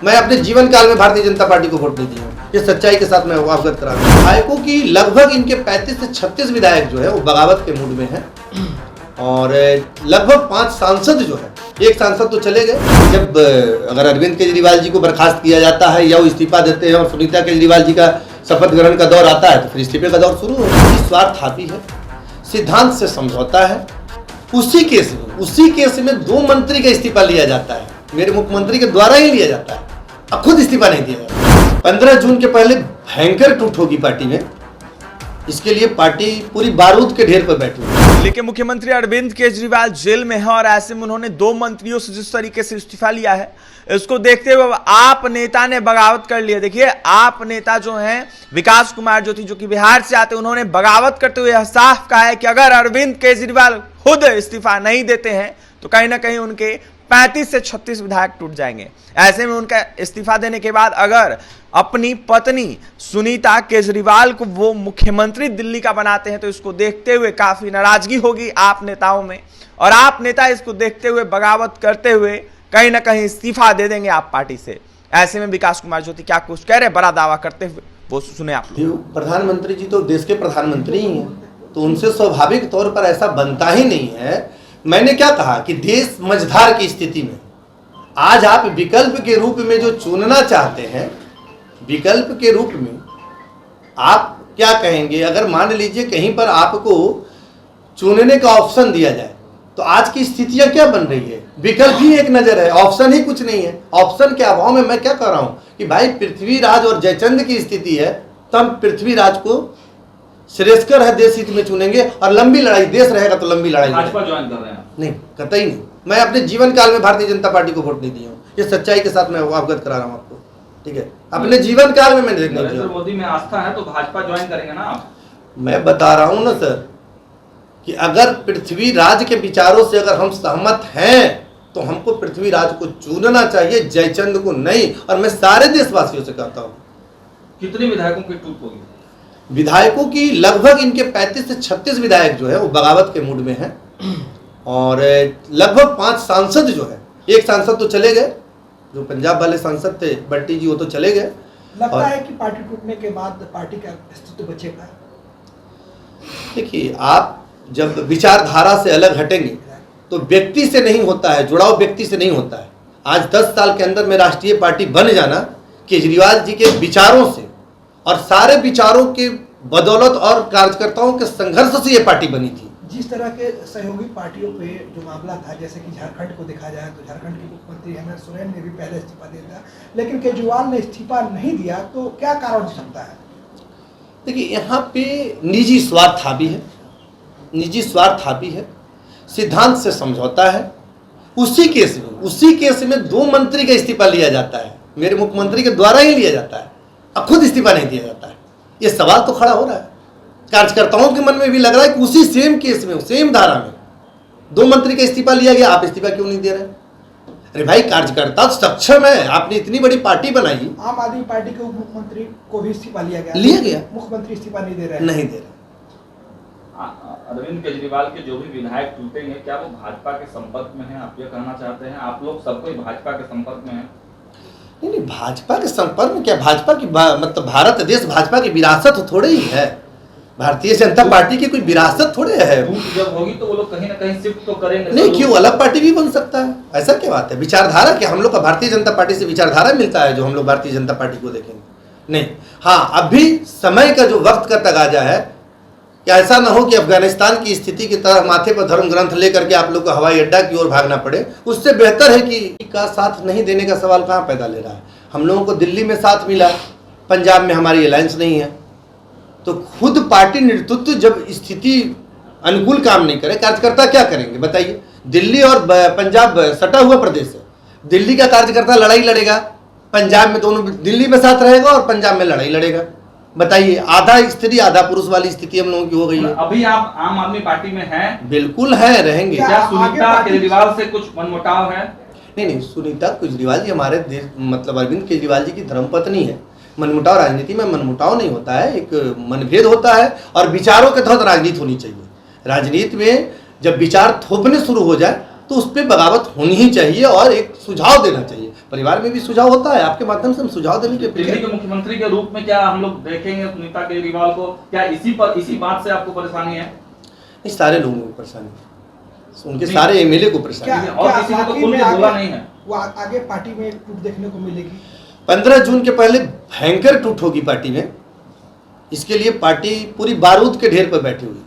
मैं अपने जीवन काल में भारतीय जनता पार्टी को वोट नहीं दिया हूँ। ये सच्चाई के साथ मैं अवगत करा दूं। विधायकों की लगभग इनके 35 से 36 विधायक जो है वो बगावत के मूड में हैं और लगभग 5 सांसद जो है, एक सांसद तो चले गए। जब अगर अरविंद केजरीवाल जी को बर्खास्त किया जाता है या वो इस्तीफा देते हैं और सुनीता केजरीवाल जी का शपथ ग्रहण का दौर आता है तो फिर इस्तीफे का दौर शुरू होता है। स्वार्थापी है, सिद्धांत से समझौता है। उसी केस में 2 मंत्री का इस्तीफा लिया जाता है, मेरे मुख्यमंत्री के द्वारा ही लिया जाता है, अब खुद इस्तीफा नहीं दिया जाता। 15 जून के पहले भयंकर टूट होगी पार्टी में, इसके लिए पार्टी पूरी बारूद के ढेर पर बैठी है। दिल्ली के मुख्यमंत्री अरविंद केजरीवाल जेल में है और ऐसे में उन्होंने 2 मंत्रियों से जिस तरीके से इस्तीफा लिया है, इसको देखते हुए आप नेता ने बगावत कर लिया। देखिए, आप नेता जो हैं विकास कुमार ज्योति, जो कि बिहार से आते हैं, उन्होंने बगावत करते हुए साफ कहा है कि अगर अरविंद केजरीवाल खुद इस्तीफा नहीं देते हैं तो कहीं ना कहीं उनके 35 से 36 विधायक टूट जाएंगे। ऐसे में उनका इस्तीफा देने के बाद अगर अपनी पत्नी सुनीता केजरीवाल को वो मुख्यमंत्री दिल्ली का बनाते हैं तो इसको देखते हुए काफी नाराजगी होगी आप नेताओं में, और आप नेता इसको देखते हुए बगावत करते हुए कहीं ना कहीं इस्तीफा दे देंगे आप पार्टी से। ऐसे में विकास कुमार ज्योति क्या कुछ कह रहे, बड़ा दावा करते हुए, वो सुने आप लोग। प्रधानमंत्री जी तो देश के प्रधानमंत्री ही हैं, तो उनसे स्वाभाविक तौर पर ऐसा बनता ही नहीं है। मैंने क्या कहा कि देश मझधार की स्थिति में आज आप विकल्प के रूप में जो चुनना चाहते हैं, विकल्प के रूप में आप क्या कहेंगे, अगर मान लीजिए कहीं पर आपको चुनने का ऑप्शन दिया जाए तो आज की स्थितियां क्या बन रही है? विकल्प ही एक नजर है, ऑप्शन ही कुछ नहीं है। ऑप्शन के अभाव में मैं क्या कह रहा हूं कि भाई पृथ्वीराज और जयचंद की स्थिति है, तब पृथ्वीराज को श्रेष्ठकर है, देश हित में चुनेंगे और लंबी लड़ाई, देश रहेगा तो लंबी लड़ाई। भाजपा ज्वाइन कर रहे हैं? नहीं, कतई नहीं। मैं अपने जीवन काल में भारतीय जनता पार्टी को वोट नहीं दिया हूँ। ये सच्चाई के साथ मैं अवगत करा रहा हूँ आपको, ठीक है? अपने जीवन काल में मैंने नहीं नरेंद्र मोदी में आस्था है तो भाजपा ज्वाइन करेंगे ना आप? मैं बता रहा हूँ ना सर कि अगर पृथ्वीराज के विचारों से अगर हम सहमत हैं तो हमको पृथ्वीराज को चुनना चाहिए, जयचंद को नहीं। और मैं सारे देशवासियों से कहता हूँ। कितने विधायकों की टूट होगी? विधायकों की लगभग इनके 35 से 36 विधायक जो है वो बगावत के मूड में हैं और लगभग 5 सांसद जो है, एक सांसद तो चले गए, जो पंजाब वाले सांसद थे बट्टी जी, वो तो चले गए। लगता है कि पार्टी टूटने के बाद पार्टी का अस्तित्व बचेगा। देखिए, आप जब विचारधारा से अलग हटेंगे तो व्यक्ति से नहीं होता है, जुड़ाव व्यक्ति से नहीं होता है। आज 10 साल के अंदर में राष्ट्रीय पार्टी बन जाना केजरीवाल जी के विचारों से और सारे विचारों के बदौलत और कार्यकर्ताओं के संघर्ष से ये पार्टी बनी थी। जिस तरह के सहयोगी पार्टियों पे जो मामला था, जैसे कि झारखंड को देखा जाए तो झारखंड के मुख्यमंत्री हेमंत सोरेन ने भी पहले इस्तीफा दिया था, लेकिन केजरीवाल ने इस्तीफा नहीं दिया, तो क्या कारण हो सकता है? देखिए, यहाँ पे निजी स्वार्थ हावी है, निजी स्वार्थ हावी है, सिद्धांत से समझौता है। उसी केस में 2 मंत्री का इस्तीफा लिया जाता है, मेरे मुख्यमंत्री के द्वारा ही लिया जाता है, अब खुद इस्तीफा नहीं दिया जाता है। ये सवाल तो खड़ा हो रहा है, कार्यकर्ताओं के मन में भी लग रहा है कि उसी सेम केस में, सेम धारा में 2 मंत्री का इस्तीफा लिया गया, आप इस्तीफा क्यों नहीं दे रहे? अरे भाई, कार्यकर्ता सक्षम है, आपने इतनी बड़ी पार्टी बनाई। आम आदमी पार्टी के उप मुख्यमंत्री को भी इस्तीफा लिया गया, मुख्यमंत्री इस्तीफा नहीं दे रहे। अरविंद केजरीवाल के जो भी विधायक टूटेंगे, क्या वो भाजपा के संपर्क में हैं? आप ये कहना चाहते हैं? आप लोग सब कोई भाजपा के संपर्क में हैं? नहीं, भाजपा के संपर्क में क्या, भाजपा की मतलब भारत देश भाजपा की विरासत थोड़े ही है। भारतीय जनता पार्टी की कोई विरासत थोड़े है। जब होगी तो वो लोग कहीं ना कहीं शिफ्ट तो करेंगे। नहीं, क्यों, अलग पार्टी भी बन सकता है, ऐसा क्या बात है? विचारधारा क्या, हम लोग का भारतीय जनता पार्टी से विचारधारा मिलता है जो हम लोग भारतीय जनता पार्टी को देखेंगे? नहीं। हाँ, अभी समय का जो वक्त का तगाजा है कि ऐसा ना हो कि अफगानिस्तान की स्थिति की तरह माथे पर धर्म ग्रंथ लेकर के आप लोग को हवाई अड्डा की ओर भागना पड़े। उससे बेहतर है कि का साथ नहीं देने का सवाल कहाँ पैदा ले रहा है। हम लोगों को दिल्ली में साथ मिला, पंजाब में हमारी अलायंस नहीं है, तो खुद पार्टी नेतृत्व जब स्थिति अनुकूल काम नहीं करे, कार्यकर्ता क्या करेंगे बताइए? दिल्ली और पंजाब सटा हुआ प्रदेश है, दिल्ली का कार्यकर्ता लड़ाई लड़ेगा, पंजाब में दोनों, दिल्ली में साथ रहेगा और पंजाब में लड़ाई लड़ेगा। बताइए, आधा स्त्री आधा पुरुष वाली स्थिति हम लोगों की हो गई है। अभी आप आम आदमी पार्टी में हैं? बिल्कुल है, रहेंगे। क्या सुनीता केजरीवाल से कुछ मनमुटाव है? नहीं, सुनीता केजरीवाल जी हमारे देश, मतलब अरविंद केजरीवाल जी की धर्मपत्नी है। मनमुटाव, राजनीति में मनमुटाव नहीं होता है, एक मनभेद होता है और विचारों के तहत राजनीति होनी चाहिए। राजनीति में जब विचार थोपने शुरू हो जाए तो उस पर बगावत होनी ही चाहिए और एक सुझाव देना चाहिए। परिवार में भी सुझाव होता है, आपके माध्यम से हम सुझाव देने के दिल्ली के मुख्यमंत्री के रूप में क्या हम लोग देखेंगे सुनीता केजरीवाल को? क्या इसी बात से आपको परेशानी है? इस सारे लोगों को परेशानी है, उनके सारे एमएलए को परेशानी है। और किसी ने तो खुल के बोला नहीं है। वो आगे पार्टी में एक टूट देखने को मिलेगी। 15 जून के पहले भयंकर टूट होगी पार्टी में। इसके लिए पार्टी पूरी बारूद के ढेर पर बैठी हुई।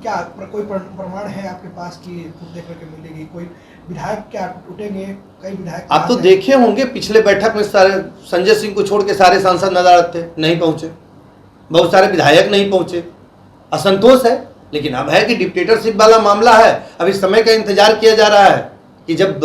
क्या कोई प्रमाण है आपके पास कि टूट देखने को मिलेगी? कोई विधायक क्या टूटेंगे? कई विधायक आप तो देखे होंगे पिछले बैठक में सारे संजय सिंह को छोड़ के सारे सांसद नदारत थे, नहीं पहुंचे। बहुत सारे विधायक नहीं पहुंचे, असंतोष है। लेकिन अब है कि डिक्टेटरशिप वाला मामला है, अभी समय का इंतजार किया जा रहा है कि जब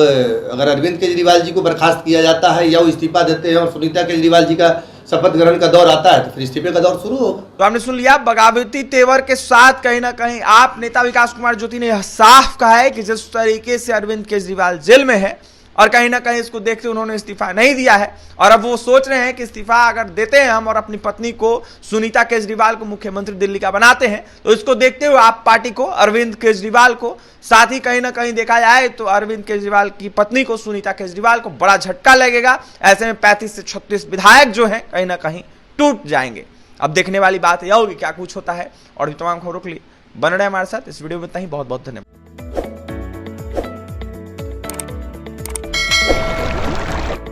अगर अरविंद केजरीवाल जी को बर्खास्त किया जाता है या वो इस्तीफा देते हैं और सुनीता केजरीवाल जी का शपथ ग्रहण का दौर आता है तो फिर इस्तीफे का दौर शुरू होगा। तो आपने सुन लिया, बगावती तेवर के साथ कहीं ना कहीं आप नेता विकास कुमार ज्योति ने साफ कहा है कि जिस तरीके से अरविंद केजरीवाल जेल में है और कहीं ना कहीं इसको देखते उन्होंने इस्तीफा नहीं दिया है और अब वो सोच रहे हैं कि इस्तीफा अगर देते हैं हम और अपनी पत्नी को सुनीता केजरीवाल को मुख्यमंत्री दिल्ली का बनाते हैं तो इसको देखते हुए आप पार्टी को, अरविंद केजरीवाल को, साथ ही कहीं ना कहीं देखा जाए तो अरविंद केजरीवाल की पत्नी को, सुनीता केजरीवाल को बड़ा झटका लगेगा। ऐसे में 35 से 36 विधायक जो हैं कहीं ना कहीं टूट जाएंगे। अब देखने वाली बात यह होगी क्या कुछ होता है। और भी तमाम खबरों के लिए बन रहे हमारे साथ। इस वीडियो में इतना ही। बहुत बहुत धन्यवाद।